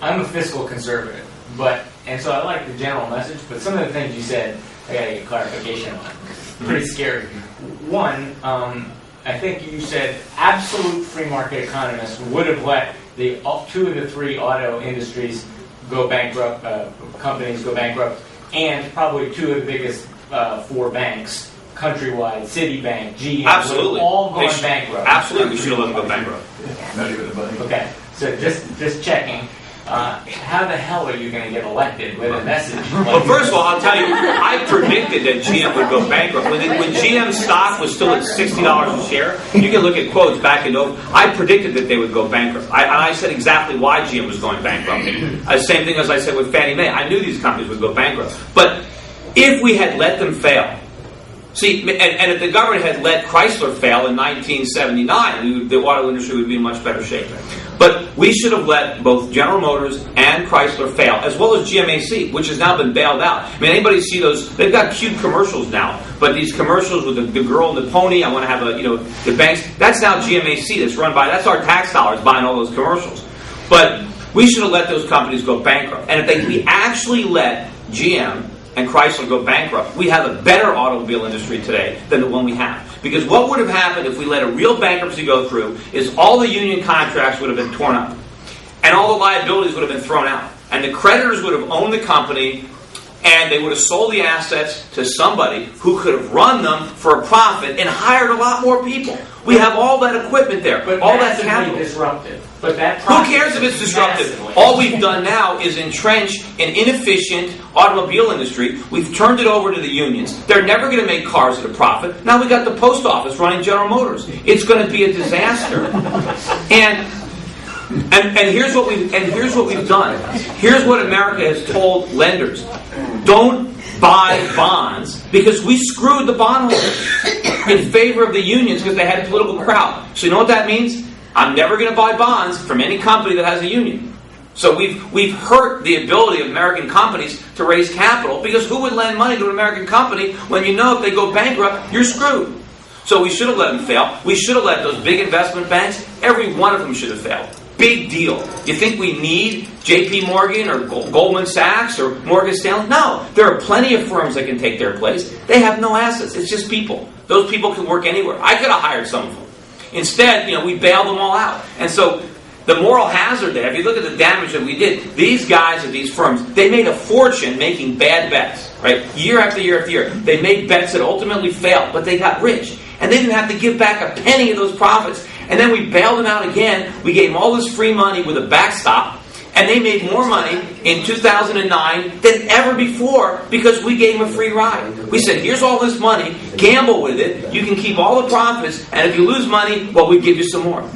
I'm a fiscal conservative, and so I like the general message, but some of the things you said, I got to get clarification on. Pretty scary. One, I think you said absolute free market economists would have let the 2 of the 3 auto industries go bankrupt, companies go bankrupt, and probably 2 of the biggest 4 banks countrywide, Citibank, GM, absolutely, all gone bankrupt. Absolutely, we should have let them go bankrupt. Not even a buddy. Okay, so just checking. How the hell are you going to get elected with a message? Well, first of all, I'll tell you, I predicted that GM would go bankrupt. When GM stock was still at $60 a share, you can look at quotes back in November. I predicted that they would go bankrupt. I said exactly why GM was going bankrupt. The same thing as I said with Fannie Mae. I knew these companies would go bankrupt. But if we had let them fail, see, and if the government had let Chrysler fail in 1979, the auto industry would be in much better shape. But we should have let both General Motors and Chrysler fail, as well as GMAC, which has now been bailed out. I mean, anybody see those? They've got cute commercials now, but these commercials with the girl and the pony, I want to have the banks, that's now GMAC, that's our tax dollars buying all those commercials. But we should have let those companies go bankrupt. And if we actually let GM and Chrysler go bankrupt, we have a better automobile industry today than the one we have. Because what would have happened if we let a real bankruptcy go through is all the union contracts would have been torn up. And all the liabilities would have been thrown out. And the creditors would have owned the company, and they would have sold the assets to somebody who could have run them for a profit and hired a lot more people. We have all that equipment there, but all that capital. Disruptive. But that who cares if it's disruptive? Massively. All we've done now is entrench an inefficient automobile industry. We've turned it over to the unions. They're never going to make cars at a profit. Now we got the post office running General Motors. It's going to be a disaster. And here's what we've done. Here's what America has told lenders: don't buy bonds, because we screwed the bondholders in favor of the unions because they had a political crowd. So you know what that means? I'm never going to buy bonds from any company that has a union. So we've hurt the ability of American companies to raise capital, because who would lend money to an American company when you know if they go bankrupt, you're screwed? So we should have let them fail. We should have let those big investment banks, every one of them should have failed. Big deal. You think we need J.P. Morgan or Goldman Sachs or Morgan Stanley? No. There are plenty of firms that can take their place. They have no assets. It's just people. Those people can work anywhere. I could have hired some of them. Instead, we bailed them all out. And so the moral hazard there, if you look at the damage that we did, these guys at these firms, they made a fortune making bad bets, right? Year after year after year. They made bets that ultimately failed, but they got rich. And they didn't have to give back a penny of those profits. And then we bailed them out again. We gave them all this free money with a backstop. And they made more money in 2009 than ever before because we gave them a free ride. We said, here's all this money, gamble with it, you can keep all the profits, and if you lose money, well, we give you some more.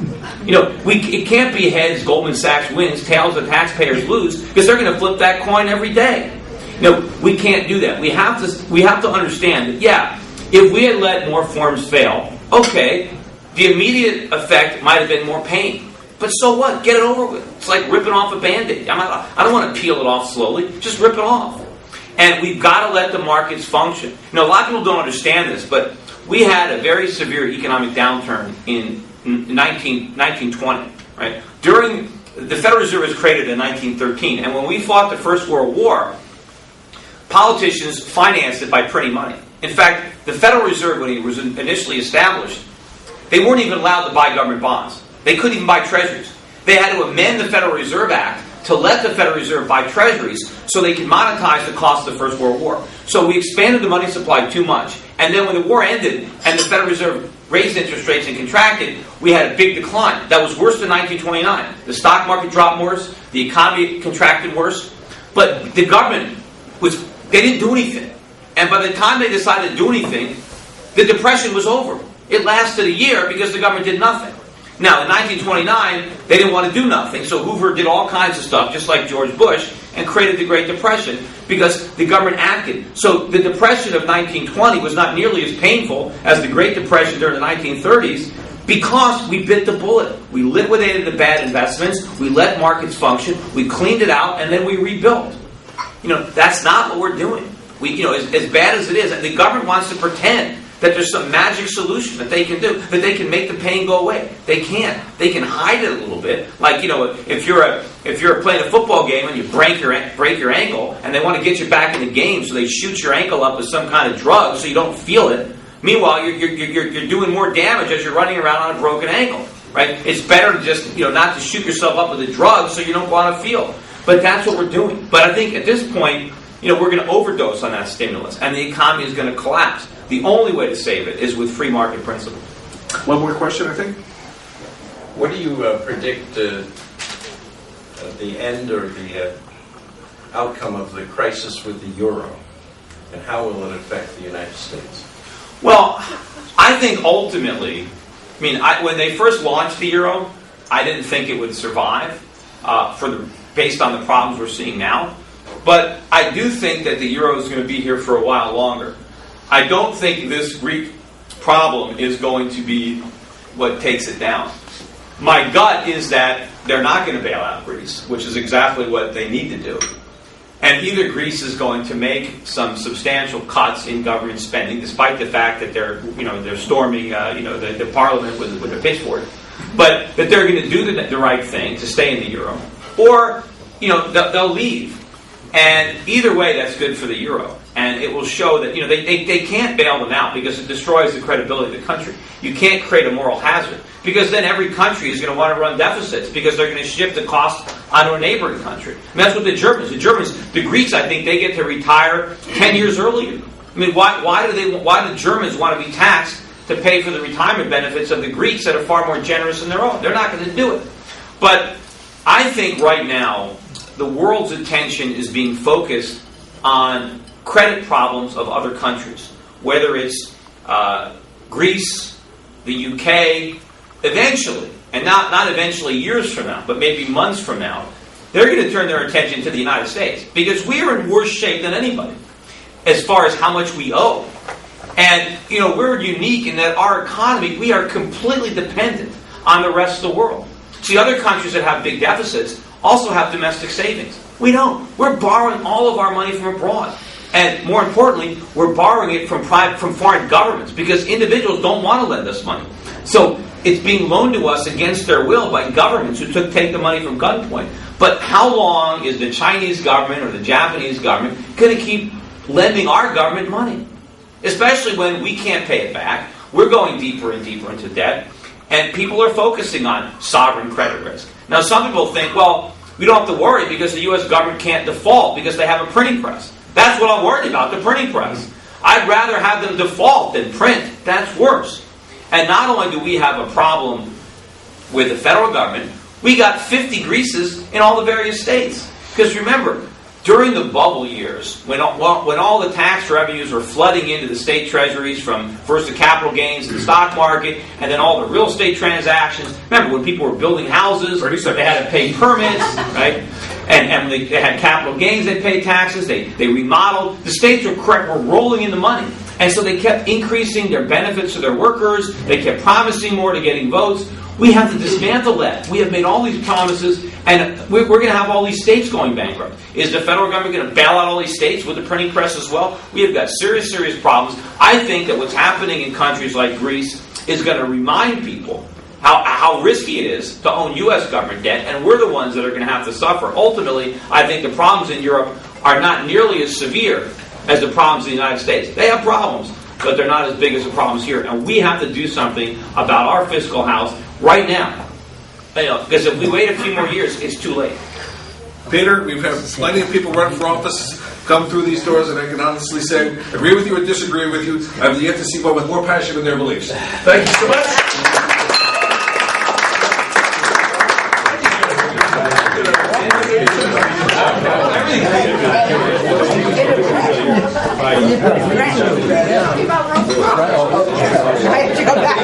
It can't be heads, Goldman Sachs wins, tails, the taxpayers lose, because they're going to flip that coin every day. We can't do that. We have to understand that, if we had let more firms fail, okay, the immediate effect might have been more pain. But so what? Get it over with. It's like ripping off a Band-Aid. I don't want to peel it off slowly. Just rip it off. And we've got to let the markets function. A lot of people don't understand this, but we had a very severe economic downturn in 1920. Right? During the Federal Reserve was created in 1913, and when we fought the First World War, politicians financed it by printing money. In fact, the Federal Reserve, when it was initially established, they weren't even allowed to buy government bonds. They couldn't even buy treasuries. They had to amend the Federal Reserve Act to let the Federal Reserve buy treasuries so they could monetize the cost of the First World War. So we expanded the money supply too much. And then when the war ended and the Federal Reserve raised interest rates and contracted, we had a big decline. That was worse than 1929. The stock market dropped worse. The economy contracted worse. But the government they didn't do anything. And by the time they decided to do anything, the Depression was over. It lasted a year because the government did nothing. Now, in 1929, they didn't want to do nothing, so Hoover did all kinds of stuff, just like George Bush, and created the Great Depression because the government acted. So the Depression of 1920 was not nearly as painful as the Great Depression during the 1930s because we bit the bullet. We liquidated the bad investments, we let markets function, we cleaned it out, and then we rebuilt. That's not what we're doing. As bad as it is, and the government wants to pretend that there's some magic solution that they can do, that they can make the pain go away. They can't. They can hide it a little bit. Like, if you're playing a football game and you break your ankle, and they want to get you back in the game, so they shoot your ankle up with some kind of drug so you don't feel it. Meanwhile, you're doing more damage as you're running around on a broken ankle. Right? It's better to just not to shoot yourself up with a drug so you don't want to feel. But that's what we're doing. But I think at this point, we're going to overdose on that stimulus, and the economy is going to collapse. The only way to save it is with free market principles. One more question, I think. What do you predict the end or the outcome of the crisis with the euro, and how will it affect the United States? Well, I think ultimately, when they first launched the euro, I didn't think it would survive based on the problems we're seeing now. But I do think that the euro is going to be here for a while longer. I don't think this Greek problem is going to be what takes it down. My gut is that they're not going to bail out Greece, which is exactly what they need to do. And either Greece is going to make some substantial cuts in government spending, despite the fact that they're storming the parliament with a pitchfork, but that they're going to do the right thing to stay in the euro, or they'll leave. And either way, that's good for the euro. And it will show that they can't bail them out because it destroys the credibility of the country. You can't create a moral hazard because then every country is going to want to run deficits because they're going to shift the cost onto a neighboring country. That's what the Greeks, I think they get to retire 10 years earlier. Why do the Germans want to be taxed to pay for the retirement benefits of the Greeks that are far more generous than their own? They're not going to do it. But I think right now the world's attention is being focused on credit problems of other countries, whether it's Greece, the UK, eventually, and not eventually years from now, but maybe months from now, they're going to turn their attention to the United States because we are in worse shape than anybody as far as how much we owe. And, we're unique in that our economy, we are completely dependent on the rest of the world. See, other countries that have big deficits also have domestic savings. We don't. We're borrowing all of our money from abroad. And more importantly, we're borrowing it from foreign governments because individuals don't want to lend us money. So it's being loaned to us against their will by governments who take the money from gunpoint. But how long is the Chinese government or the Japanese government going to keep lending our government money? Especially when we can't pay it back. We're going deeper and deeper into debt. And people are focusing on sovereign credit risk. Now, some people think, well, we don't have to worry because the U.S. government can't default because they have a printing press. That's what I'm worried about, the printing press. I'd rather have them default than print. That's worse. And not only do we have a problem with the federal government, we got 50 Greases in all the various states. Because remember, during the bubble years, when all the tax revenues were flooding into the state treasuries from first the capital gains in the stock market, and then all the real estate transactions. Remember when people were building houses, they had to pay permits, right? And they had capital gains, they paid taxes, they remodeled. The states were rolling in the money. And so they kept increasing their benefits to their workers, they kept promising more to getting votes. We have to dismantle that. We have made all these promises, and we're going to have all these states going bankrupt. Is the federal government going to bail out all these states with the printing press as well? We have got serious, serious problems. I think that what's happening in countries like Greece is going to remind people how risky it is to own U.S. government debt, and we're the ones that are going to have to suffer. Ultimately, I think the problems in Europe are not nearly as severe as the problems in the United States. They have problems, but they're not as big as the problems here. And we have to do something about our fiscal house right now. Because if we wait a few more years, it's too late. Peter, we've had plenty of people running for office come through these doors, and I can honestly say, agree with you or disagree with you. I've yet to see one with more passion in their beliefs. Thank you so much. I have to go back.